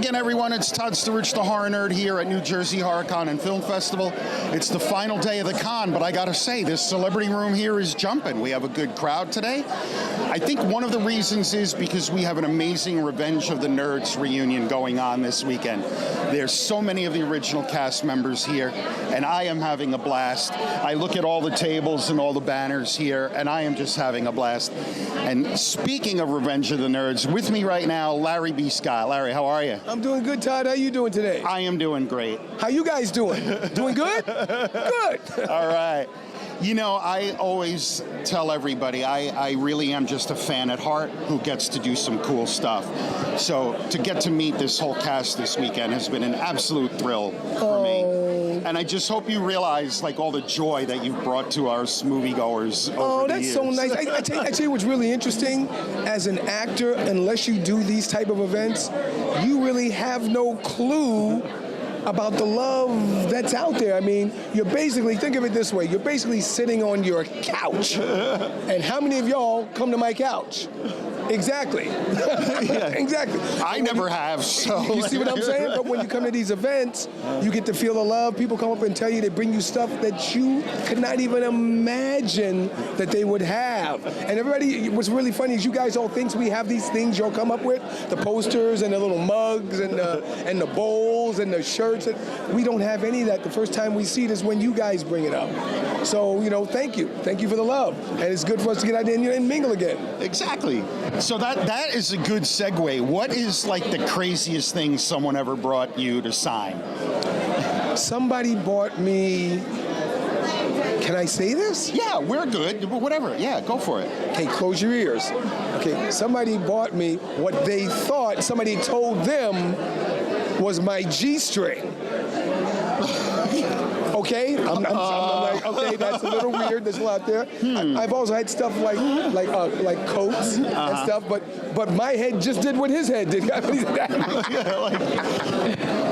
again, everyone. It's Todd Sturridge, the horror nerd, here at New Jersey HorrorCon and Film Festival. It's the final day of the con, but I gotta say, this celebrity room here is jumping. We have a good crowd today. I think one of the reasons is because we have an amazing Revenge of the Nerds reunion going on this weekend. There's so many of the original cast members here, and I am having a blast. I look at all the tables and all the banners here, and I am just having a blast. And speaking of Revenge of the Nerds, with me right now, Larry B. Scott. Larry, how are you? I'm doing good, Todd. How you doing today? I am doing great. How you guys doing? Doing good? Good. All right. You know, I always tell everybody I really am just a fan at heart who gets to do some cool stuff. So to get to meet this whole cast this weekend has been an absolute thrill for me. And I just hope you realize, like, all the joy that you've brought to our moviegoers over the years. So nice. I tell you what's really interesting. As an actor, unless you do these type of events, you really have no clue about the love that's out there. I mean, you're basically, think of it this way, you're basically sitting on your couch. And how many of y'all come to my couch? Exactly. Yeah. Exactly. I never have, so. You see what I'm saying? But when you come to these events, you get to feel the love. People come up and tell you, they bring you stuff that you could not even imagine that they would have. And everybody, what's really funny is you guys all think we have these things y'all come up with, the posters and the little mugs and the bowls and the shirts. We don't have any of that. The first time we see it is when you guys bring it up. So, you know, thank you. Thank you for the love. And it's good for us to get out there and mingle again. Exactly. So that is a good segue. What is, like, the craziest thing someone ever brought you to sign? Somebody bought me, can I say this? Yeah, we're good, but whatever. Yeah, go for it. Okay, close your ears. Okay, somebody bought me what they thought somebody told them was my G-string. Okay, I'm like, okay, that's a little weird. There's a lot there. I've also had stuff like coats and stuff, but my head just did what his head did.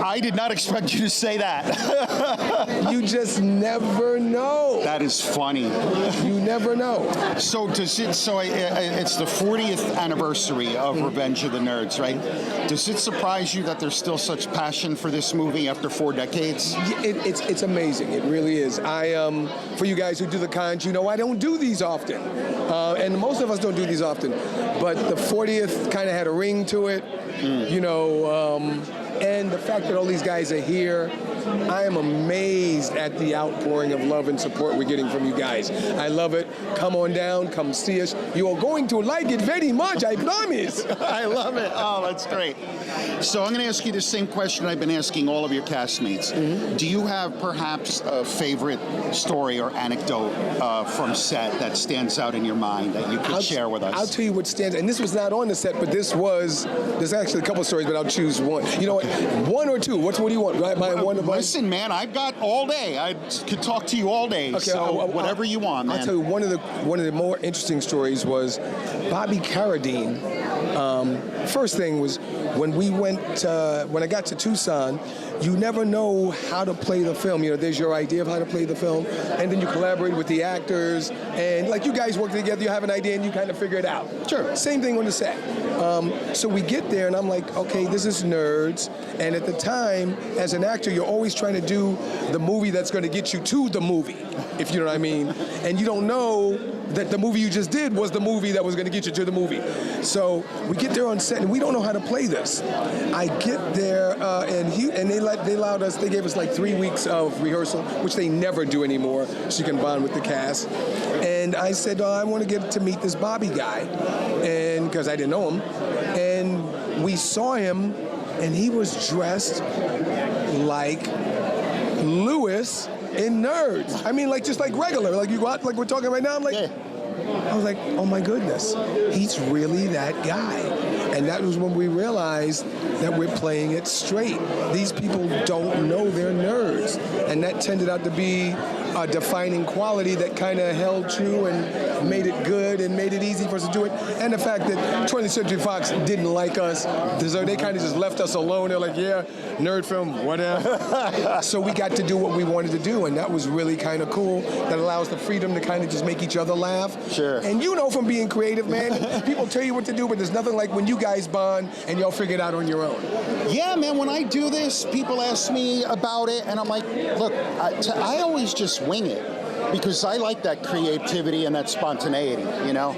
I did not expect you to say that. You just never know. That is funny. You never know. So it's the 40th anniversary of Revenge of the Nerds, right? Does it surprise you that there's still such passion for this movie after 4 decades? It's amazing. It really is. For you guys who do the cons, you know I don't do these often. And most of us don't do these often. But the 40th kind of had a ring to it, you know, and the fact that all these guys are here, I am amazed at the outpouring of love and support we're getting from you guys. I love it. Come on down, come see us. You are going to like it very much, I promise. I love it. Oh, that's great. So I'm going to ask you the same question I've been asking all of your castmates. Do you have perhaps a favorite story or anecdote from set that stands out in your mind that you could share with us? I'll tell you what stands, and this was not on the set, but there's actually a couple of stories, but I'll choose one. You know what? One or two. What do you want? Right? Listen, man, I've got all day. I could talk to you all day. Okay, so whatever you want, man. I'll tell you one of the more interesting stories was Bobby Carradine. First thing was when I got to Tucson, you never know how to play the film. You know, there's your idea of how to play the film, and then you collaborate with the actors, and like you guys work together, you have an idea and you kind of figure it out. Sure. Same thing on the set. So we get there and I'm like, okay, this is Nerds, and at the time, as an actor, you're always trying to do the movie that's going to get you to the movie, if you know what I mean, and you don't know that the movie you just did was the movie that was going to get you to the movie. So we get there on set and we don't know how to play this. I get there and they gave us like 3 weeks of rehearsal, which they never do anymore, so you can bond with the cast. And I said, I want to get to meet this Bobby guy, and because I didn't know him. And we saw him, and he was dressed like Lewis in Nerds. I mean, like just like regular, like you go out, like we're talking right now. I'm like, yeah. I was like, oh my goodness, he's really that guy. And that was when we realized that we're playing it straight. These people don't know they're nerds. And that tended out to be a defining quality that kind of held true. And made it good and made it easy for us to do it. And the fact that 20th Century Fox didn't like us, so they kind of just left us alone. They're like, yeah, nerd film, whatever. So we got to do what we wanted to do, and that was really kind of cool. That allows the freedom to kind of just make each other laugh. Sure. And you know from being creative, man, people tell you what to do, but there's nothing like when you guys bond and y'all figure it out on your own. Yeah, man, when I do this, people ask me about it, and I'm like, look, I always just wing it because I like that creativity and that spontaneity, you know?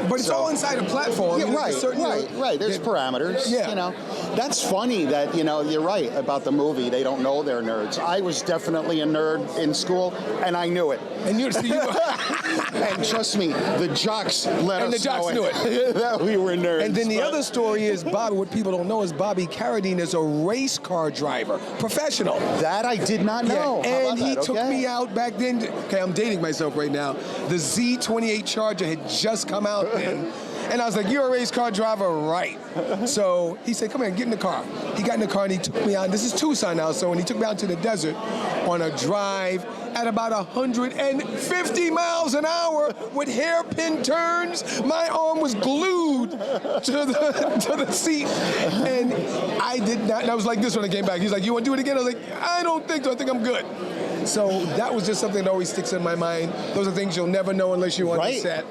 But it's all inside a platform. Yeah, right. There's parameters, you know. That's funny that, you know, you're right about the movie. They don't know they're nerds. I was definitely a nerd in school, and I knew it. And you and trust me, the jocks let and us the jocks know knew it. that we were nerds. And then the other story is what people don't know is Bobby Carradine is a race car driver, professional. That I did not know. Yeah. And he took me out back then. Okay, I'm dating myself right now. The Z28 Charger had just come out then. And I was like, you're a race car driver, right? So he said, come here, get in the car. He got in the car and he took me out. This is Tucson now, so when he took me out to the desert on a drive at about 150 miles an hour with hairpin turns, my arm was glued to the seat. And I did not, and I was like this when I came back. He's like, you want to do it again? I was like, I don't think so, I think I'm good. So that was just something that always sticks in my mind. Those are things you'll never know unless you're on the set.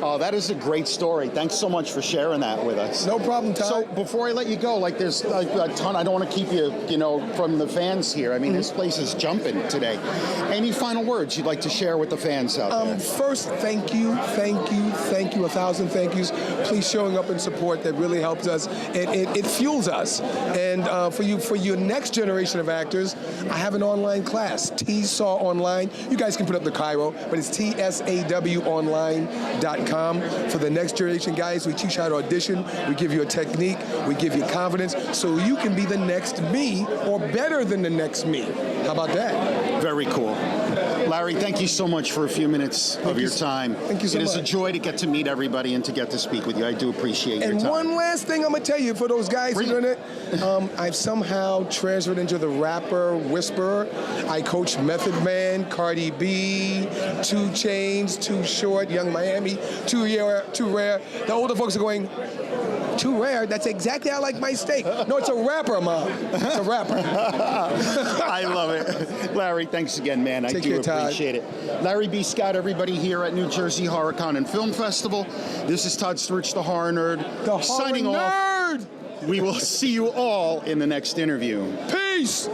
Oh, that is a great story. Thanks so much for sharing that with us. No problem, Todd. So before I let you go, like there's a ton, I don't want to keep you, you know, from the fans here. I mean, this place is jumping today. Any final words you'd like to share with the fans out there? First, thank you, 1,000 thank yous. Please showing up in support. That really helps us. It fuels us. And for your next generation of actors, I have an online class, TSAW Online. You guys can put up the Cairo, but it's tsawonline.com. For the next generation guys, we teach you how to audition, we give you a technique, we give you confidence, so you can be the next me or better than the next me. How about that? Very cool. Larry, thank you so much for a few minutes of your time. Thank you so much. It is a joy to get to meet everybody and to get to speak with you. I do appreciate your time. And one last thing I'm going to tell you for those guys who are in it, I've somehow transferred into the rapper whisperer. I coach Method Man, Cardi B, 2 Chainz, Too Short, Young Miami, Too Rare. The older folks are going, Too Rare? That's exactly how I like my steak. No, it's a rapper, Mom. It's a rapper. I love it. Larry, thanks again, man. I do appreciate it. Larry B. Scott, everybody here at New Jersey HorrorCon and Film Festival. This is Todd Sturridge, the Horror Nerd, signing off. We will see you all in the next interview. Peace!